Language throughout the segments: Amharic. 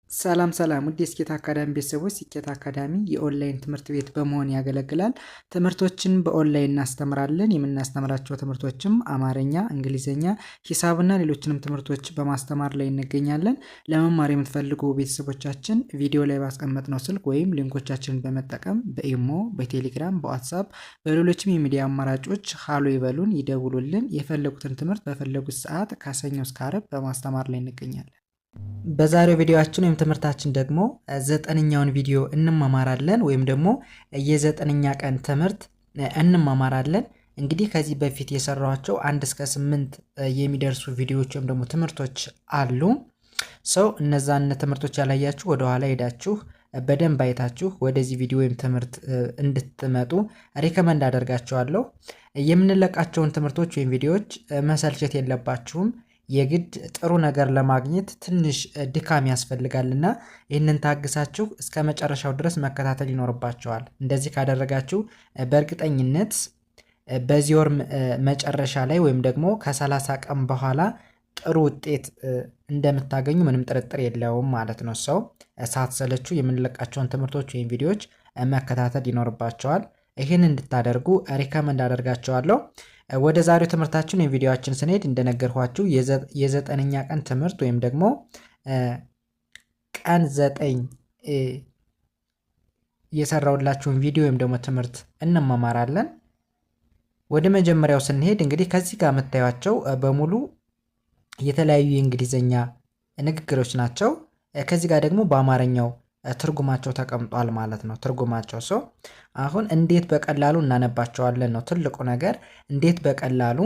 ሰላም ሰላም ውድ የስኬት አካዳሚ ቤተሰቦች፣ ስኬት አካዳሚ የኦንላይን ትምህርት ቤት በመሆን ያገለግላል። ትምህርቶችን በኦንላይን እናስተምራለን። የምናስተምራቸው ትምህርቶችም አማርኛ፣ እንግሊዝኛ፣ ሂሳብና ሌሎችንም ትምህርቶች በማስተማር ላይ እንገኛለን። ለመማር የምትፈልጉ ቤተሰቦቻችን ቪዲዮ ላይ ባስቀመጥነው ስልክ ወይም ሊንኮቻችንን በመጠቀም በኢሞ፣ በቴሌግራም፣ በዋትሳፕ በሌሎችም የሚዲያ አማራጮች ሃሎ ይበሉን፣ ይደውሉልን። የፈለጉትን ትምህርት በፈለጉት ሰዓት ከሰኞ እስከ ዓርብ በማስተማር ላይ እንገኛለን። በዛሬው ቪዲዮአችን ወይም ትምህርታችን ደግሞ ዘጠነኛውን ቪዲዮ እንማማራለን ወይም ደግሞ የዘጠነኛ ቀን ትምህርት እንማማራለን። እንግዲህ ከዚህ በፊት የሰራኋቸው 1 እስከ 8 የሚደርሱ ቪዲዮዎች ወይም ደግሞ ትምህርቶች አሉ። እነዛን ትምህርቶች ያላያችሁ ወደ ኋላ ሄዳችሁ በደንብ አይታችሁ ወደዚህ ቪዲዮ ወይም ትምህርት እንድትመጡ ሪከመንድ አደርጋችኋለሁ። የምንለቃቸውን ትምህርቶች ወይም ቪዲዮዎች መሰልቸት የለባችሁም። የግድ ጥሩ ነገር ለማግኘት ትንሽ ድካም ያስፈልጋልና ይህንን ታግሳችሁ እስከ መጨረሻው ድረስ መከታተል ይኖርባችኋል። እንደዚህ ካደረጋችሁ በእርግጠኝነት በዚህ ወር መጨረሻ ላይ ወይም ደግሞ ከ30 ቀን በኋላ ጥሩ ውጤት እንደምታገኙ ምንም ጥርጥር የለውም ማለት ነው። ሳትሰለቹ የምንለቃቸውን ትምህርቶች ወይም ቪዲዮዎች መከታተል ይኖርባችኋል። ይህን እንድታደርጉ ሪከመንድ አደርጋችኋለሁ። ወደ ዛሬው ትምህርታችን ወይም ቪዲዮአችን ስንሄድ እንደነገርኳችሁ የዘጠነኛ ቀን ትምህርት ወይም ደግሞ ቀን 9 የሰራውላችሁን ቪዲዮ ወይም ደግሞ ትምህርት እንማማራለን። ወደ መጀመሪያው ስንሄድ እንግዲህ ከዚህ ጋር የምታዩቸው በሙሉ የተለያዩ የእንግሊዝኛ ንግግሮች ናቸው። ከዚህ ጋር ደግሞ በአማርኛው ትርጉማቸው ተቀምጧል ማለት ነው። ትርጉማቸው አሁን እንዴት በቀላሉ እናነባቸዋለን ነው ትልቁ ነገር። እንዴት በቀላሉ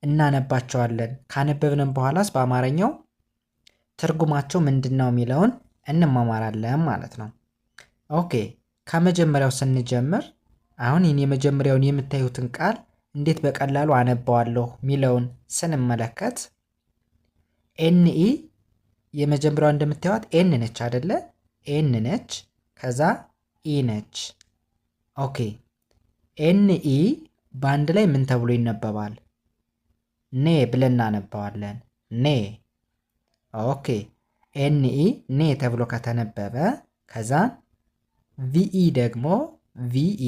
እናነባቸዋለን፣ ካነበብንም በኋላስ በአማርኛው ትርጉማቸው ምንድነው የሚለውን እንማማራለን ማለት ነው። ኦኬ፣ ከመጀመሪያው ስንጀምር አሁን ይህን የመጀመሪያውን የምታዩትን ቃል እንዴት በቀላሉ አነባዋለሁ የሚለውን ስንመለከት ኤንኢ የመጀመሪያው እንደምታዩት ኤን ነች አይደለ? ኤን ነች፣ ከዛ ኢ ነች። ኦኬ፣ ኤን ኢ በአንድ ላይ ምን ተብሎ ይነበባል? ኔ ብለን እናነባዋለን። ኔ። ኦኬ፣ ኤን ኢ ኔ ተብሎ ከተነበበ ከዛ ቪኢ ደግሞ ቪኢ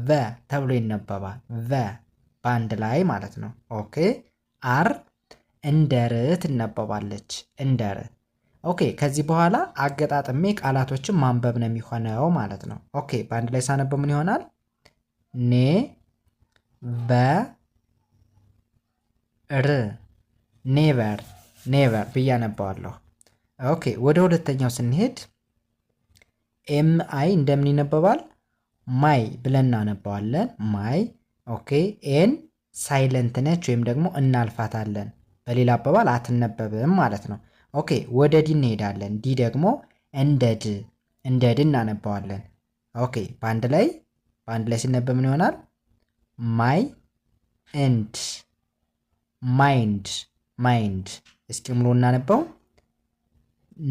ቨ ተብሎ ይነበባል። ቨ በአንድ ላይ ማለት ነው። ኦኬ፣ አር እንደ ር ትነበባለች። እንደ ር። ኦኬ፣ ከዚህ በኋላ አገጣጥሜ ቃላቶችን ማንበብ ነው የሚሆነው ማለት ነው። ኦኬ፣ በአንድ ላይ ሳነበው ምን ይሆናል? ኔ በ ር ኔቨር፣ ኔቨር ብዬ አነባዋለሁ። ኦኬ፣ ወደ ሁለተኛው ስንሄድ ኤም አይ እንደምን ይነበባል? ማይ ብለን እናነባዋለን። ማይ። ኦኬ፣ ኤን ሳይለንት ነች ወይም ደግሞ እናልፋታለን። በሌላ አባባል አትነበብም ማለት ነው። ኦኬ፣ ወደ ዲ እንሄዳለን። ዲ ደግሞ እንደ ድ እናነባዋለን። ኦኬ፣ በአንድ ላይ ሲነበብ ምን ይሆናል? ማይ ኤንድ ማይንድ፣ ማይንድ። እስኪ ሙሉ እናነበው።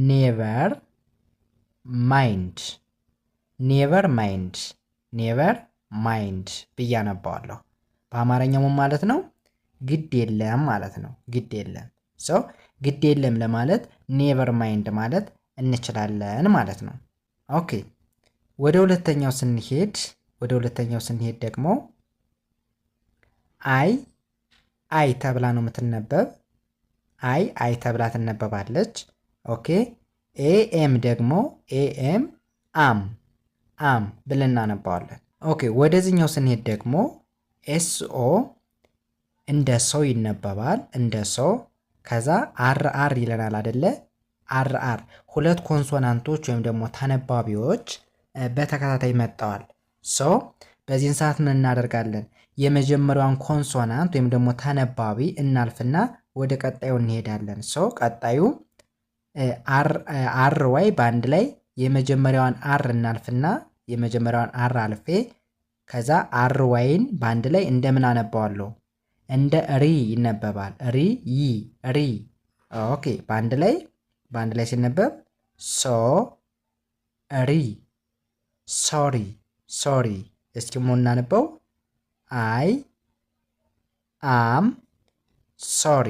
ኔቨር ማይንድ፣ ኔቨር ማይንድ፣ ኔቨር ማይንድ ብዬ አነባዋለሁ። በአማርኛው ማለት ነው ግድ የለም ማለት ነው። ግድ የለም። ግድ የለም ለማለት ኔቨር ማይንድ ማለት እንችላለን ማለት ነው። ኦኬ፣ ወደ ሁለተኛው ስንሄድ ደግሞ አይ ተብላ ነው የምትነበብ። አይ ተብላ ትነበባለች። ኦኬ፣ ኤኤም ደግሞ ኤኤም አም ብለን እናነባዋለን። ኦኬ፣ ወደዚህኛው ስንሄድ ደግሞ ኤስኦ እንደ ሰው ይነበባል። እንደ ሰው። ከዛ አር ይለናል አይደለ? አር ሁለት ኮንሶናንቶች ወይም ደግሞ ተነባቢዎች በተከታታይ መጥተዋል። በዚህን ሰዓት ምን እናደርጋለን? የመጀመሪያውን ኮንሶናንት ወይም ደግሞ ተነባቢ እናልፍና ወደ ቀጣዩ እንሄዳለን። ቀጣዩ አር ዋይ በአንድ ላይ የመጀመሪያዋን አር እናልፍና የመጀመሪያዋን አር አልፌ ከዛ አር ዋይን በአንድ ላይ እንደምን አነባዋለሁ? እንደ ሪ ይነበባል። ሪ። ኦኬ፣ በአንድ ላይ ሲነበብ ሶሪ። እስኪ ሞ እናነበው። አይ አም ሶሪ፣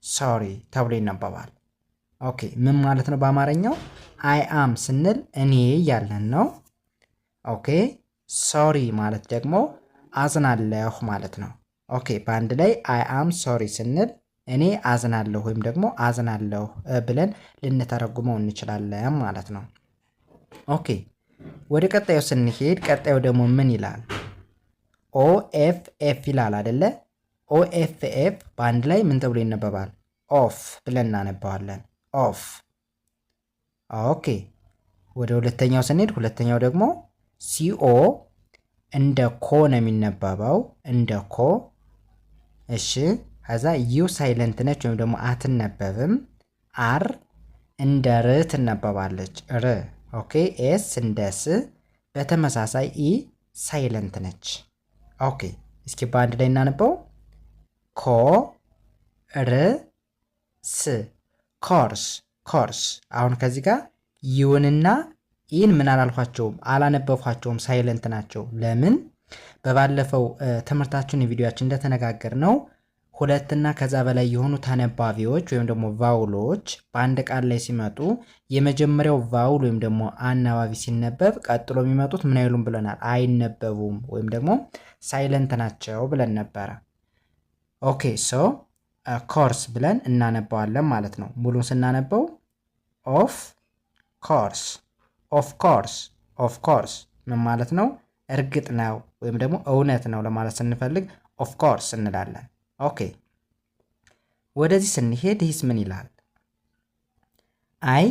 ሶሪ ተብሎ ይነበባል። ኦኬ ምን ማለት ነው በአማርኛው? አይ አም ስንል እኔ ያለን ነው። ኦኬ ሶሪ ማለት ደግሞ አዝናለሁ ማለት ነው። ኦኬ በአንድ ላይ አይ አም ሶሪ ስንል እኔ አዝናለሁ ወይም ደግሞ አዝናለሁ ብለን ልንተረጉመው እንችላለን ማለት ነው። ኦኬ ወደ ቀጣዩ ስንሄድ ቀጣዩ ደግሞ ምን ይላል? ኦኤፍኤፍ ይላል አይደለ? ኦኤፍኤፍ በአንድ ላይ ምን ተብሎ ይነበባል? ኦፍ ብለን እናነባዋለን። ኦፍ። ኦኬ ወደ ሁለተኛው ስንሄድ ሁለተኛው ደግሞ ሲኦ እንደ ኮ ነው የሚነበበው፣ እንደ ኮ። እሺ ከዛ ዩ ሳይለንት ነች ወይም ደግሞ አትነበብም። አር እንደ ር ትነበባለች፣ ር። ኦኬ ኤስ እንደ ስ፣ በተመሳሳይ ኢ ሳይለንት ነች። ኦኬ እስኪ በአንድ ላይ እናነበው። ኮ ር ስ ኮርስ፣ ኮርስ። አሁን ከዚህ ጋር ዩንና ኢን ምን አላልኳቸውም፣ አላነበብኳቸውም፣ ሳይለንት ናቸው። ለምን? በባለፈው ትምህርታችን ቪዲዮአችን እንደተነጋገር ነው ሁለትና ከዛ በላይ የሆኑ ተነባቢዎች ወይም ደግሞ ቫውሎች በአንድ ቃል ላይ ሲመጡ የመጀመሪያው ቫውል ወይም ደግሞ አናባቢ ሲነበብ ቀጥሎ የሚመጡት ምን አይሉም ብለናል? አይነበቡም ወይም ደግሞ ሳይለንት ናቸው ብለን ነበረ። ኦኬ ሶ ኮርስ ብለን እናነባዋለን ማለት ነው። ሙሉን ስናነበው ኦፍ ኮርስ፣ ኦፍ ኮርስ፣ ኦፍ ኮርስ ምን ማለት ነው? እርግጥ ነው ወይም ደግሞ እውነት ነው ለማለት ስንፈልግ ኦፍ ኮርስ እንላለን። ኦኬ ወደዚህ ስንሄድ ይህስ ምን ይላል? አይ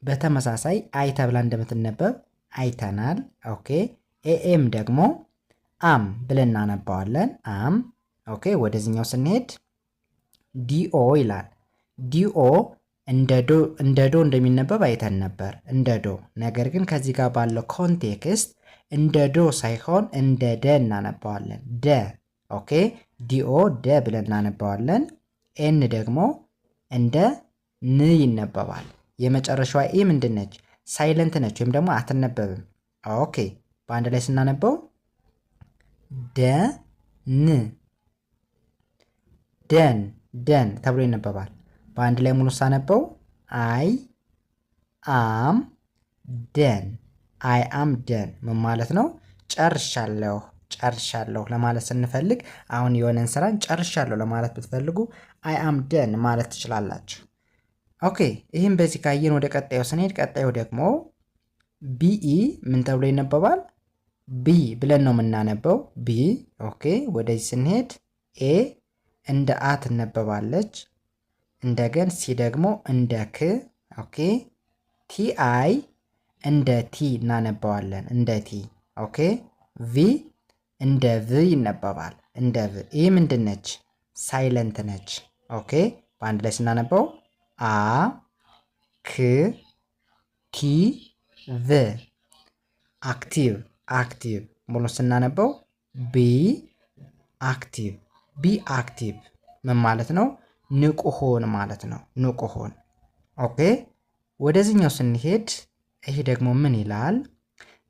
በተመሳሳይ አይ ተብላ እንደምትነበብ አይተናል። ኦኬ ኤኤም ደግሞ አም ብለን እናነባዋለን። አም። ኦኬ ወደዚህኛው ስንሄድ ዲኦ ይላል። ዲኦ እንደ ዶ እንደሚነበብ አይተን ነበር፣ እንደ ዶ። ነገር ግን ከዚህ ጋር ባለው ኮንቴክስት እንደ ዶ ሳይሆን እንደ ደ እናነባዋለን። ደ። ኦኬ ዲኦ ደ ብለን እናነባዋለን። ኤን ደግሞ እንደ ን ይነበባል። የመጨረሻዋ ኢ ምንድን ነች? ሳይለንት ነች ወይም ደግሞ አትነበብም። ኦኬ በአንድ ላይ ስናነበው ደ ን፣ ደን፣ ደን ተብሎ ይነበባል። በአንድ ላይ ሙሉ ሳነበው አይ አም ደን፣ አይ አም ደን ምን ማለት ነው? ጨርሻለሁ፣ ጨርሻለሁ ለማለት ስንፈልግ አሁን የሆነን ስራን ጨርሻለሁ ለማለት ብትፈልጉ አይ አም ደን ማለት ትችላላችሁ። ኦኬ ይህም በዚህ ካየን ወደ ቀጣዩ ስንሄድ ቀጣዩ ደግሞ ቢኢ ምን ተብሎ ይነበባል? ቢ ብለን ነው የምናነበው። ቢ። ኦኬ ወደዚህ ስንሄድ ኤ እንደ አ ትነበባለች። እንደገን ሲ ደግሞ እንደ ክ። ኦኬ ቲ አይ እንደ ቲ እናነባዋለን፣ እንደ ቲ። ኦኬ ቪ እንደ ቭ ይነበባል፣ እንደ ቭ። ይህ ምንድን ነች? ሳይለንት ነች። ኦኬ በአንድ ላይ ስናነበው አ ክ ቲ ቭ፣ አክቲቭ፣ አክቲቭ። ሙሉ ስናነበው ቢ አክቲቭ፣ ቢ አክቲቭ ምን ማለት ነው? ንቁ ሆን ማለት ነው፣ ንቁ ሆን። ኦኬ ወደዚህኛው ስንሄድ ይሄ ደግሞ ምን ይላል?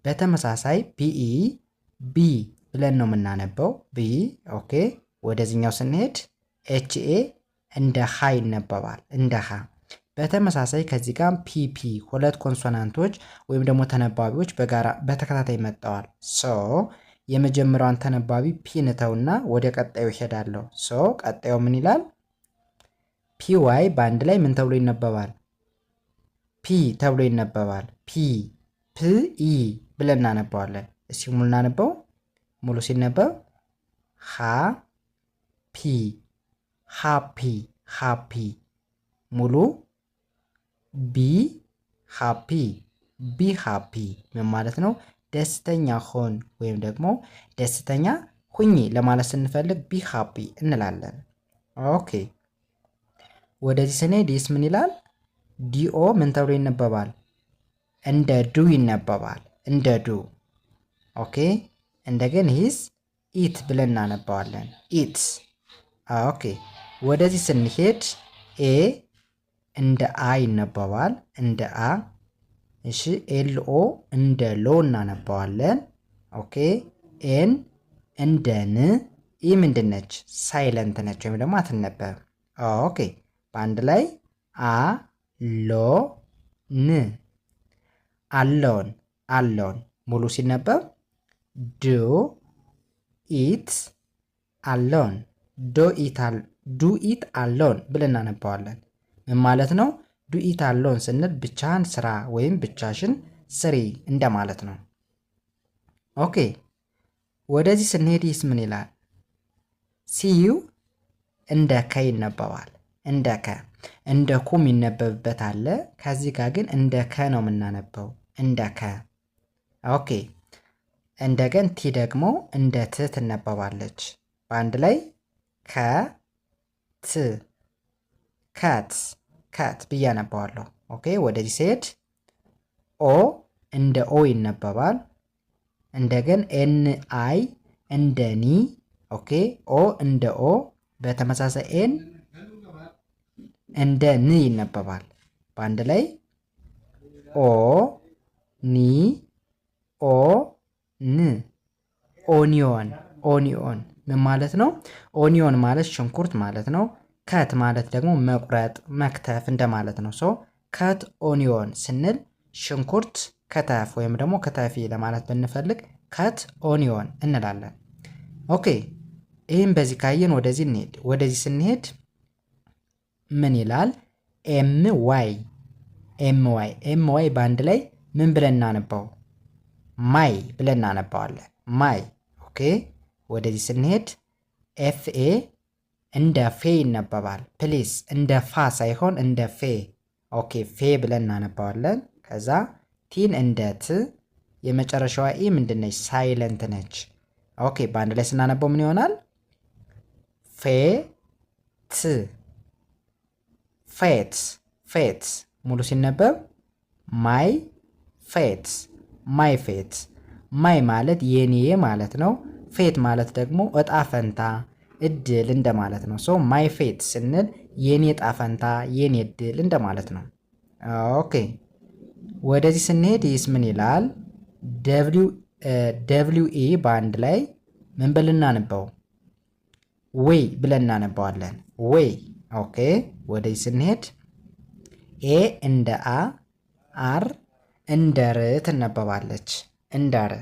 በተመሳሳይ ቢኢ ቢ ብለን ነው የምናነበው፣ ቢ። ኦኬ ወደዚህኛው ስንሄድ ኤችኤ እንደ ሃ ይነበባል፣ እንደ ሃ። በተመሳሳይ ከዚህ ጋር ፒፒ ሁለት ኮንሶናንቶች ወይም ደግሞ ተነባቢዎች በጋራ በተከታታይ መጥተዋል። ሶ የመጀመሪያዋን ተነባቢ ፒ ንተውና ወደ ቀጣዩ ይሄዳለሁ። ሶ ቀጣዩ ምን ይላል? ፒ ዋይ በአንድ ላይ ምን ተብሎ ይነበባል? ፒ ተብሎ ይነበባል። ፒ ፕ ኢ ብለን እናነባዋለን። እስኪ ሙሉ እናነበው። ሙሉ ሲነበብ ሃ ፒ፣ ሃፒ፣ ሃፒ። ሙሉ ቢ ሃፒ፣ ቢ ሃፒ ምን ማለት ነው? ደስተኛ ሆን ወይም ደግሞ ደስተኛ ሁኚ ለማለት ስንፈልግ ቢ ሃፒ እንላለን። ኦኬ ወደዚህ ስንሄድ ይስ ምን ይላል? ዲኦ ምን ተብሎ ይነበባል? እንደ ዱ ይነበባል፣ እንደ ዱ። ኦኬ እንደገን ይስ ኢት ብለን እናነባዋለን፣ ኢት። ኦኬ ወደዚህ ስንሄድ ኤ እንደ አ ይነበባል፣ እንደ አ። እሺ ኤልኦ እንደ ሎ እናነባዋለን። ኦኬ ኤን እንደ ን። ይህ ምንድን ነች? ሳይለንት ነች ወይም ደግሞ አትነበብም። ኦኬ በአንድ ላይ አ ሎ ን አሎን አሎን። ሙሉ ሲነበብ ዱ ኢት አሎን ዱ ኢት አሎን ብለን እናነባዋለን። ምን ማለት ነው? ዱ ኢት አሎን ስንል ብቻህን ስራ ወይም ብቻሽን ስሪ እንደማለት ነው። ኦኬ ወደዚህ ስንሄድ ይስ ምን ይላል? ሲዩ እንደ ከ ይነበባል። እንደ ከ እንደ ኩ የሚነበብበት አለ። ከዚህ ጋር ግን እንደ ከ ነው የምናነበው። እንደ ከ። ኦኬ እንደገን ቲ ደግሞ እንደ ት ትነበባለች። በአንድ ላይ ከ ት ከት ከት ብዬ አነባዋለሁ። ኦኬ ወደዚህ ሲሄድ ኦ እንደ ኦ ይነበባል። እንደገን ኤን አይ እንደ ኒ። ኦኬ ኦ እንደ ኦ፣ በተመሳሳይ ኤን እንደ ን ይነበባል። በአንድ ላይ ኦ ኒ ኦ ን ኦኒዮን ኦኒዮን። ምን ማለት ነው? ኦኒዮን ማለት ሽንኩርት ማለት ነው። ከት ማለት ደግሞ መቁረጥ መክተፍ እንደማለት ነው። ሶ ከት ኦኒዮን ስንል ሽንኩርት ከተፍ ወይም ደግሞ ከተፊ ለማለት ብንፈልግ ከት ኦኒዮን እንላለን። ኦኬ ይህም በዚህ ካየን ወደዚህ እንሄድ። ወደዚህ ስንሄድ ምን ይላል? ኤም ዋይ ኤም ዋይ ኤም ዋይ በአንድ ላይ ምን ብለን እናነባው? ማይ ብለን እናነባዋለን። ማይ። ኦኬ ወደዚህ ስንሄድ ኤፍ ኤ እንደ ፌ ይነበባል። ፕሊስ እንደ ፋ ሳይሆን እንደ ፌ። ኦኬ ፌ ብለን እናነባዋለን። ከዛ ቲን እንደ ት፣ የመጨረሻዋ ኢ ምንድነች? ሳይለንት ነች። ኦኬ በአንድ ላይ ስናነበው ምን ይሆናል? ፌ ት ፌት ፌት። ሙሉ ሲነበብ ማይ ፌት ማይ ፌት። ማይ ማለት የኔ ማለት ነው። ፌት ማለት ደግሞ እጣ ፈንታ እድል እንደማለት ነው። ሶ ማይ ፌት ስንል የኔ እጣ ፈንታ የኔ እድል እንደማለት ነው። ኦኬ ወደዚህ ስንሄድ ይስ ምን ይላል? ደብሊው ኢ በአንድ ላይ ምን ብለን እናነበው? ዌይ ብለን እናነባዋለን። ዌይ። ኦኬ ወደዚህ ስንሄድ ኤ እንደ አ፣ አር እንደ ር ትነበባለች። እንደ ር።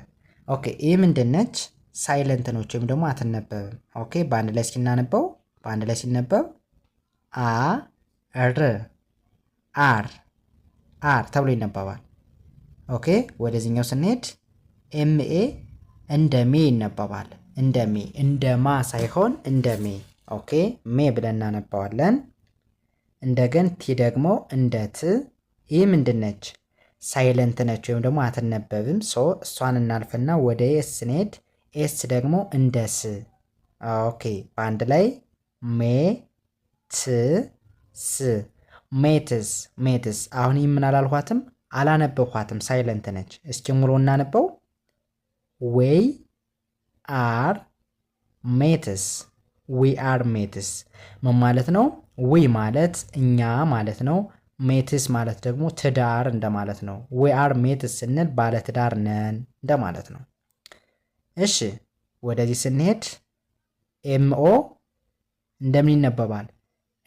ኦኬ ይህ ምንድነች? ሳይለንት ነች ወይም ደግሞ አትነበብም። ኦኬ በአንድ ላይ ሲናነበው በአንድ ላይ ሲነበብ አ ር አር አር ተብሎ ይነበባል። ኦኬ ወደዚህኛው ስንሄድ ኤምኤ እንደ ሜ ይነበባል። እንደ ሜ እንደ ማ ሳይሆን እንደ ሜ። ኦኬ ሜ ብለን እናነባዋለን። እንደገን ቲ ደግሞ እንደ ት። ይህ ምንድነች? ሳይለንት ነች ወይም ደግሞ አትነበብም። ሶ እሷን እናልፍና ወደ ኤስ ስንሄድ ኤስ ደግሞ እንደ ስ። ኦኬ በአንድ ላይ ሜ ት ስ ሜትስ ሜትስ። አሁን ይህ ምን አላልኋትም? አላነበብኋትም። ሳይለንት ነች። እስኪ ሙሉ እናነበው። ዌይ አር ሜትስ ዊ አር ሜትስ። ምን ማለት ነው? ዊ ማለት እኛ ማለት ነው። ሜትስ ማለት ደግሞ ትዳር እንደማለት ነው። ዊ አር ሜትስ ስንል ባለ ትዳር ነን እንደማለት ነው። እሺ ወደዚህ ስንሄድ ኤምኦ እንደምን ይነበባል?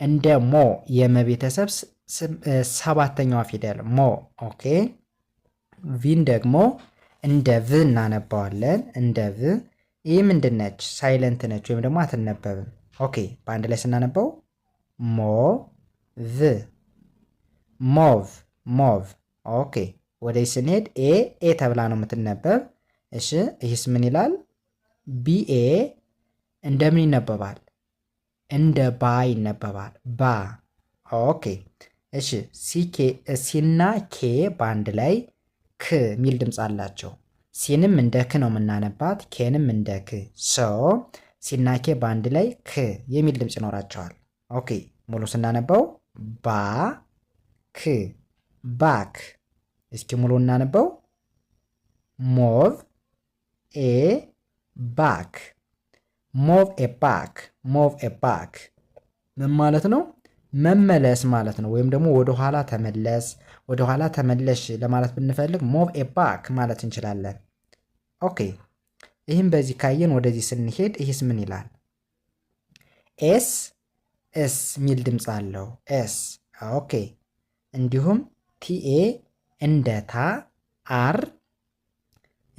እንደ ሞ የመቤተሰብ ሰባተኛዋ ፊደል ሞ። ኦኬ ቪን ደግሞ እንደ ቭ እናነባዋለን። እንደ ቭ። ይህ ምንድነች? ሳይለንት ነች ወይም ደግሞ አትነበብም። ኦኬ በአንድ ላይ ስናነበው ሞ ቭ ሞቭ ሞቭ። ኦኬ ወደዚህ ስንሄድ ኤ ተብላ ነው የምትነበብ። እሺ ይህስ ምን ይላል? ቢኤ እንደምን ይነበባል? እንደ ባ ይነበባል። ባ። ኦኬ እሺ ሲና ኬ በአንድ ላይ ክ ሚል ድምፅ አላቸው። ሲንም እንደ ክ ነው የምናነባት፣ ኬንም እንደ ክ። ሶ ሲና ኬ በአንድ ላይ ክ የሚል ድምፅ ይኖራቸዋል። ኦኬ ሙሉ ስናነበው ባ ክ ባክ። እስኪ ሙሉ እናነበው። ሞቭ ኤ ባክ ሞቭ ኤ ባክ ሞቭ ኤ ባክ። ምን ማለት ነው? መመለስ ማለት ነው። ወይም ደግሞ ወደኋላ ተመለስ፣ ወደኋላ ተመለሽ ለማለት ብንፈልግ ሞቭ ኤ ባክ ማለት እንችላለን። ኦኬ ይህም በዚህ ካየን ወደዚህ ስንሄድ ይህስ ምን ይላል? ኤስ ኤስ ሚል ድምፅ አለው። ኤስ ኦኬ። እንዲሁም ቲኤ እንደ ታ፣ አር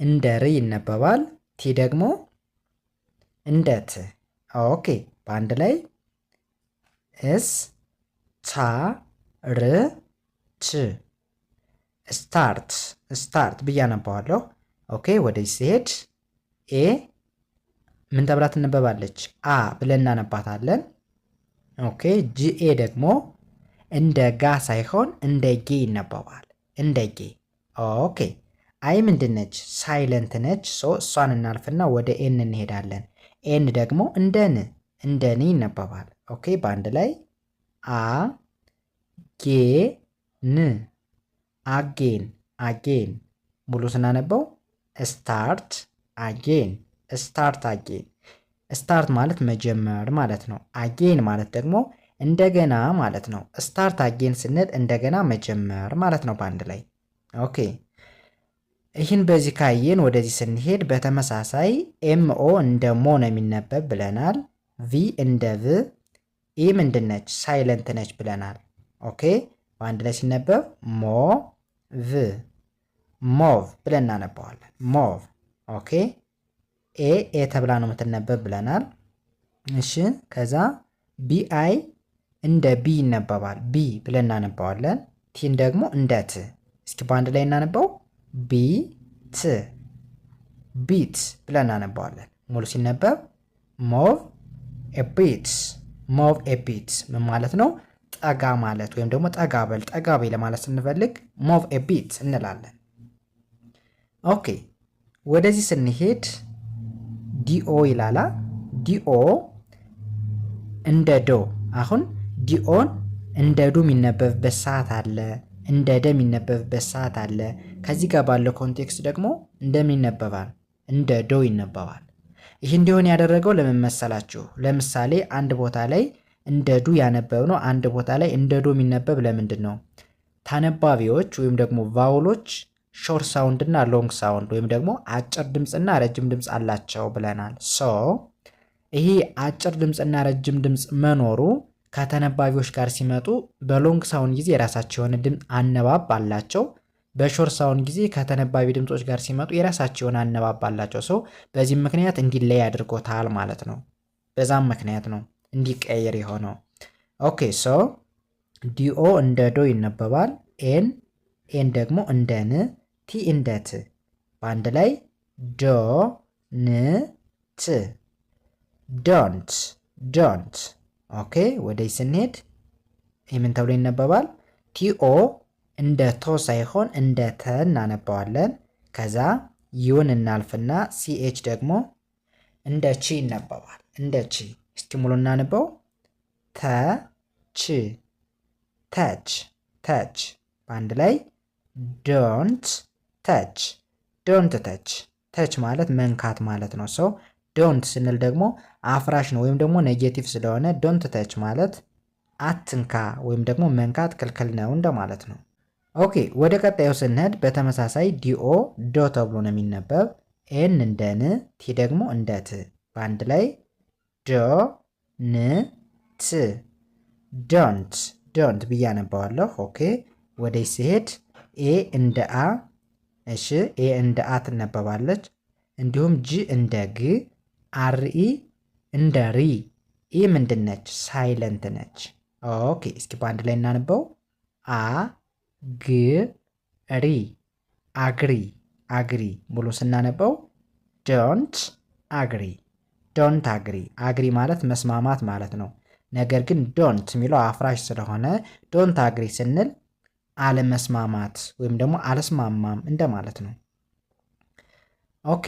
እንደ ር ይነበባል። ቲ ደግሞ እንደ ት። ኦኬ በአንድ ላይ ኤስ ታ ር ት ስታርት ስታርት ብዬ አነባዋለሁ። ኦኬ ወደዚህ ሲሄድ ኤ ምን ተብላ ትነበባለች? አ ብለን እናነባታለን። ኦኬ ጂኤ ደግሞ እንደ ጋ ሳይሆን እንደ ጌ ይነበባል። እንደ ጌ። ኦኬ አይ ምንድን ነች? ሳይለንት ነች። እሷን እናልፍና ወደ ኤን እንሄዳለን። ኤን ደግሞ እንደ ን ይነበባል። ኦኬ በአንድ ላይ አ ጌ ን አጌን አጌን። ሙሉ ስናነበው ስታርት አጌን ስታርት አጌን። ስታርት ማለት መጀመር ማለት ነው። አጌን ማለት ደግሞ እንደገና ማለት ነው። ስታርት አጌን ስንል እንደገና መጀመር ማለት ነው በአንድ ላይ። ኦኬ ይህን በዚህ ካየን ወደዚህ ስንሄድ በተመሳሳይ ኤምኦ እንደ ሞ ነው የሚነበብ ብለናል። ቪ እንደ ቭ፣ ኢ ምንድነች? ሳይለንት ነች ብለናል። ኦኬ በአንድ ላይ ሲነበብ ሞ ቭ ሞቭ ብለን እናነባዋለን። ሞቭ። ኦኬ ኤ ተብላ ነው የምትነበብ ብለናል። እሺ ከዛ ቢአይ እንደ ቢ ይነበባል። ቢ ብለን እናነባዋለን። ቲን ደግሞ እንደ ት። እስኪ በአንድ ላይ እናነበው ቢት ቢት ብለን እናነባዋለን። ሙሉ ሲነበብ ሞቭ ኤቢት ሞቭ ኤቢት ምን ማለት ነው? ጠጋ ማለት ወይም ደግሞ ጠጋ በል ጠጋ በይ ለማለት ስንፈልግ ሞቭ ኤቢት እንላለን። ኦኬ ወደዚህ ስንሄድ ዲኦ ይላላ። ዲኦ እንደ ዶ። አሁን ዲኦን እንደ ዱ የሚነበብበት ሰዓት አለ፣ እንደ ደ የሚነበብበት ሰዓት አለ። ከዚህ ጋር ባለው ኮንቴክስት ደግሞ እንደምን ይነበባል? እንደ ዶ ይነበባል። ይህ እንዲሆን ያደረገው ለምን መሰላችሁ? ለምሳሌ አንድ ቦታ ላይ እንደ ዱ ያነበብ ነው፣ አንድ ቦታ ላይ እንደ ዶ የሚነበብ ለምንድን ነው? ተነባቢዎች ወይም ደግሞ ቫውሎች ሾርት ሳውንድ እና ሎንግ ሳውንድ ወይም ደግሞ አጭር ድምፅና ረጅም ድምፅ አላቸው ብለናል። ሶ ይሄ አጭር ድምፅና ረጅም ድምፅ መኖሩ ከተነባቢዎች ጋር ሲመጡ በሎንግ ሳውንድ ጊዜ የራሳቸው የሆነ ድምፅ አነባብ አላቸው። በሾርት ሳውንድ ጊዜ ከተነባቢ ድምፆች ጋር ሲመጡ የራሳቸው የሆነ አነባብ አላቸው። ሰው በዚህም ምክንያት እንዲለይ አድርጎታል ማለት ነው። በዛም ምክንያት ነው እንዲቀየር የሆነው። ኦኬ ሶ ዲኦ እንደ ዶ ይነበባል። ኤን ደግሞ እንደ ን፣ ቲ እንደ ት። በአንድ ላይ ዶ ን ት ዶንት ዶንት። ኦኬ ወደዚህ ስንሄድ ምን ተብሎ ይነበባል? ቲኦ እንደ ቶ ሳይሆን እንደ ተ እናነባዋለን። ከዛ ዩን እናልፍና ሲኤች ደግሞ እንደ ቺ ይነበባል። እንደ ቺ። እስኪ ሙሉ እናነበው። ተች ተች ተች። በአንድ ላይ ዶንት ተች ዶንት ተች። ተች ማለት መንካት ማለት ነው። ሰው ዶንት ስንል ደግሞ አፍራሽ ነው ወይም ደግሞ ኔጌቲቭ ስለሆነ ዶንት ተች ማለት አትንካ ወይም ደግሞ መንካት ክልክል ነው እንደማለት ነው። ኦኬ ወደ ቀጣዩ ስንሄድ በተመሳሳይ ዲኦ ዶ ተብሎ ነው የሚነበብ። ኤን እንደ ን፣ ቲ ደግሞ እንደ ት። በአንድ ላይ ዶ ን ት ዶንት ዶንት ብዬ አነባዋለሁ። ኦኬ ወደዚህ ሲሄድ ኤ እንደ አ። እሺ ኤ እንደ አ ትነበባለች። እንዲሁም ጂ እንደ ግ፣ አርኢ እንደ ሪ። ኢ ምንድን ነች? ሳይለንት ነች። ኦኬ እስኪ በአንድ ላይ እናነበው። አ ግ ሪ አግሪ አግሪ። ሙሉ ስናነበው ዶንት አግሪ ዶንት አግሪ። አግሪ ማለት መስማማት ማለት ነው። ነገር ግን ዶንት የሚለው አፍራሽ ስለሆነ ዶንት አግሪ ስንል አለመስማማት ወይም ደግሞ አልስማማም እንደማለት ነው። ኦኬ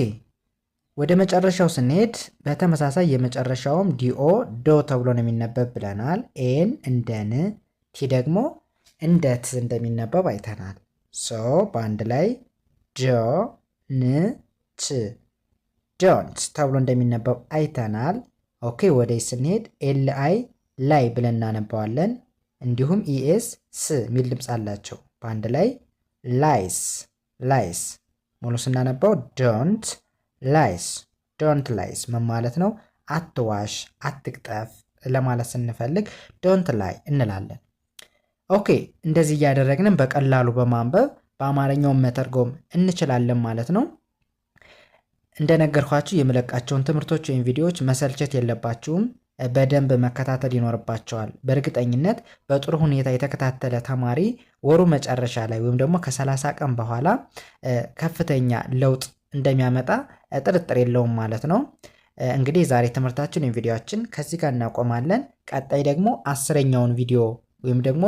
ወደ መጨረሻው ስንሄድ በተመሳሳይ የመጨረሻውም ዲኦ ዶ ተብሎ ነው የሚነበብ ብለናል። ኤን እንደ ን፣ ቲ ደግሞ እንደ ት እንደሚነበብ አይተናል። ሶ በአንድ ላይ ዶ ን ት ዶንት ተብሎ እንደሚነበብ አይተናል። ኦኬ ወደዚህ ስንሄድ ኤል አይ ላይ ብለን እናነባዋለን። እንዲሁም ኢኤስ ስ ሚል ድምፅ አላቸው። በአንድ ላይ ላይስ ላይስ። ሙሉ ስናነባው ዶንት ላይስ ዶንት ላይስ ምን ማለት ነው? አትዋሽ፣ አትቅጠፍ ለማለት ስንፈልግ ዶንት ላይ እንላለን። ኦኬ እንደዚህ እያደረግንም በቀላሉ በማንበብ በአማርኛውን መተርጎም እንችላለን ማለት ነው። እንደነገርኳችሁ የምለቃቸውን ትምህርቶች ወይም ቪዲዮዎች መሰልቸት የለባችሁም። በደንብ መከታተል ይኖርባቸዋል። በእርግጠኝነት በጥሩ ሁኔታ የተከታተለ ተማሪ ወሩ መጨረሻ ላይ ወይም ደግሞ ከ30 ቀን በኋላ ከፍተኛ ለውጥ እንደሚያመጣ ጥርጥር የለውም ማለት ነው። እንግዲህ ዛሬ ትምህርታችን ወይም ቪዲዮአችን ከዚህ ጋር እናቆማለን። ቀጣይ ደግሞ 10ኛውን ቪዲዮ ወይም ደግሞ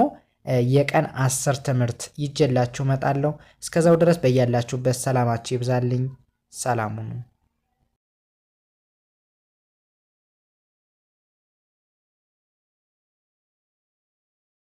የቀን 10 ትምህርት ይዤላችሁ እመጣለሁ። እስከዛው ድረስ በያላችሁበት ሰላማችሁ ይብዛልኝ። ሰላም ሁኑ።